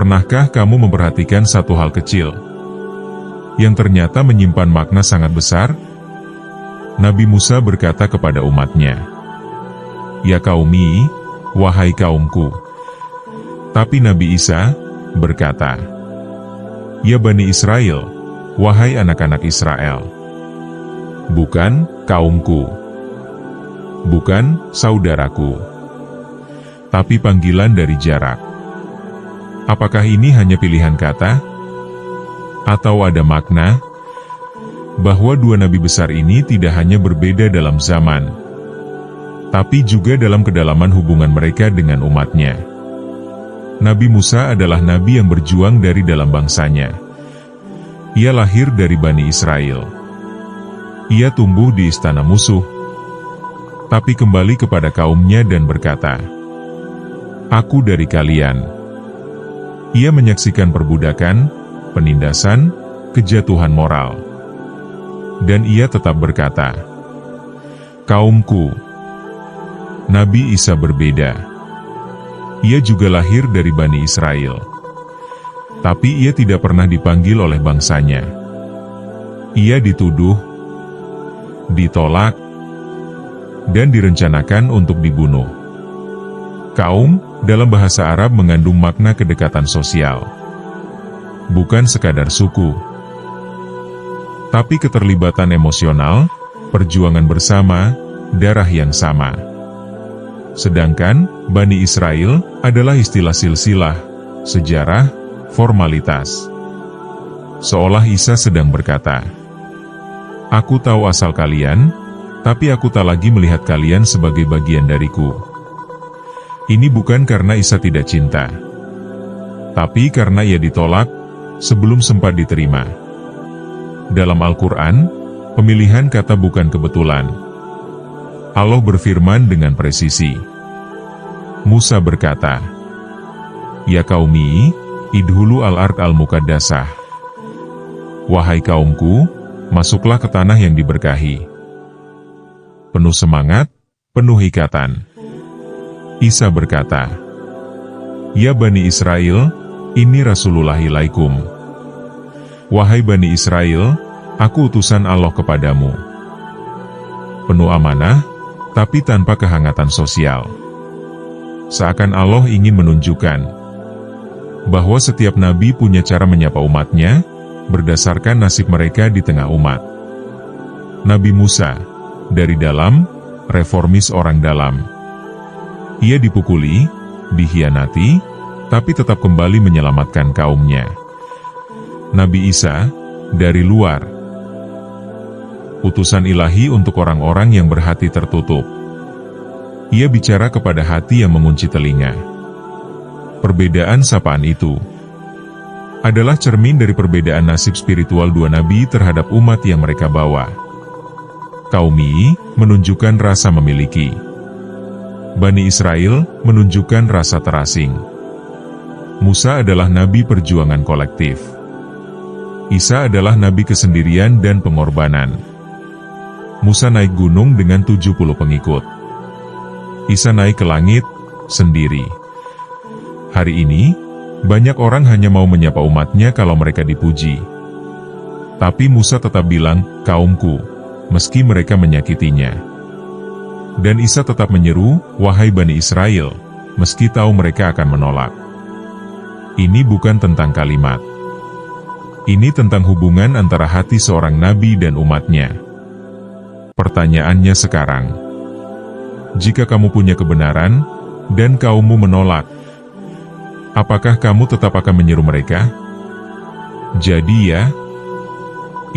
Pernahkah kamu memperhatikan satu hal kecil yang ternyata menyimpan makna sangat besar? Nabi Musa berkata kepada umatnya, "Ya kaumi, wahai kaumku." Tapi Nabi Isa berkata, "Ya Bani Israel, wahai anak-anak Israel." Bukan kaumku, bukan saudaraku, tapi panggilan dari jarak. Apakah ini hanya pilihan kata? Atau ada makna? Bahwa dua nabi besar ini tidak hanya berbeda dalam zaman, tapi juga dalam kedalaman hubungan mereka dengan umatnya. Nabi Musa adalah nabi yang berjuang dari dalam bangsanya. Ia lahir dari Bani Israel. Ia tumbuh di istana musuh, tapi kembali kepada kaumnya dan berkata, "Aku dari kalian." Ia menyaksikan perbudakan, penindasan, kejatuhan moral. Dan ia tetap berkata, "Kaumku." Nabi Isa berbeda. Ia juga lahir dari Bani Israel. Tapi ia tidak pernah dipanggil oleh bangsanya. Ia dituduh, ditolak, dan direncanakan untuk dibunuh. Kaum, dalam bahasa Arab mengandung makna kedekatan sosial. Bukan sekadar suku, tapi keterlibatan emosional, perjuangan bersama, darah yang sama. Sedangkan, Bani Israel adalah istilah silsilah, sejarah, formalitas. Seolah Isa sedang berkata, "Aku tahu asal kalian, tapi aku tak lagi melihat kalian sebagai bagian dariku." Ini bukan karena Isa tidak cinta, tapi karena ia ditolak sebelum sempat diterima. Dalam Al-Quran, pemilihan kata bukan kebetulan. Allah berfirman dengan presisi. Musa berkata, "Ya kaumi, idhulu al-ard al-muqaddasah." Wahai kaumku, masuklah ke tanah yang diberkahi. Penuh semangat, penuh ikatan. Isa berkata, "Ya Bani Israel, ini Rasulullah ilaikum." Wahai Bani Israel, aku utusan Allah kepadamu. Penuh amanah, tapi tanpa kehangatan sosial. Seakan Allah ingin menunjukkan bahwa setiap nabi punya cara menyapa umatnya, berdasarkan nasib mereka di tengah umat. Nabi Musa, dari dalam, reformis orang dalam. Ia dipukuli, dikhianati, tapi tetap kembali menyelamatkan kaumnya. Nabi Isa, dari luar. Utusan ilahi untuk orang-orang yang berhati tertutup. Ia bicara kepada hati yang mengunci telinga. Perbedaan sapaan itu adalah cermin dari perbedaan nasib spiritual dua nabi terhadap umat yang mereka bawa. Kaumi menunjukkan rasa memiliki. Bani Israel menunjukkan rasa terasing. Musa adalah nabi perjuangan kolektif. Isa adalah nabi kesendirian dan pengorbanan. Musa naik gunung dengan 70 pengikut. Isa naik ke langit sendiri. Hari ini, banyak orang hanya mau menyapa umatnya kalau mereka dipuji. Tapi Musa tetap bilang, "Kaumku," meski mereka menyakitinya. Dan Isa tetap menyeru, "Wahai Bani Israel," meski tahu mereka akan menolak. Ini bukan tentang kalimat. Ini tentang hubungan antara hati seorang nabi dan umatnya. Pertanyaannya sekarang, jika kamu punya kebenaran, dan kaummu menolak, apakah kamu tetap akan menyeru mereka? Jadi ya,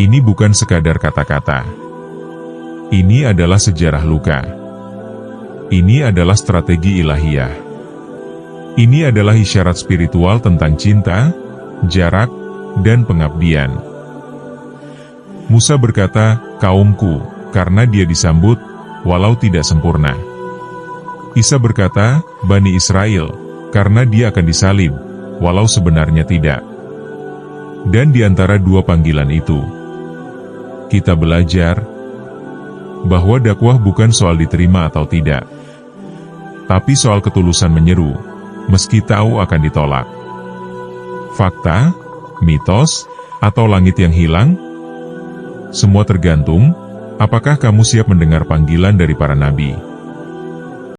ini bukan sekadar kata-kata. Ini adalah sejarah luka. Ini adalah strategi ilahiyah. Ini adalah isyarat spiritual tentang cinta, jarak, dan pengabdian. Musa berkata, "Kaumku," karena dia disambut, walau tidak sempurna. Isa berkata, "Bani Israel," karena dia akan disalib, walau sebenarnya tidak. Dan di antara dua panggilan itu, kita belajar bahwa dakwah bukan soal diterima atau tidak, tapi soal ketulusan menyeru, meski tahu akan ditolak. Fakta, mitos, atau langit yang hilang? Semua tergantung, apakah kamu siap mendengar panggilan dari para nabi.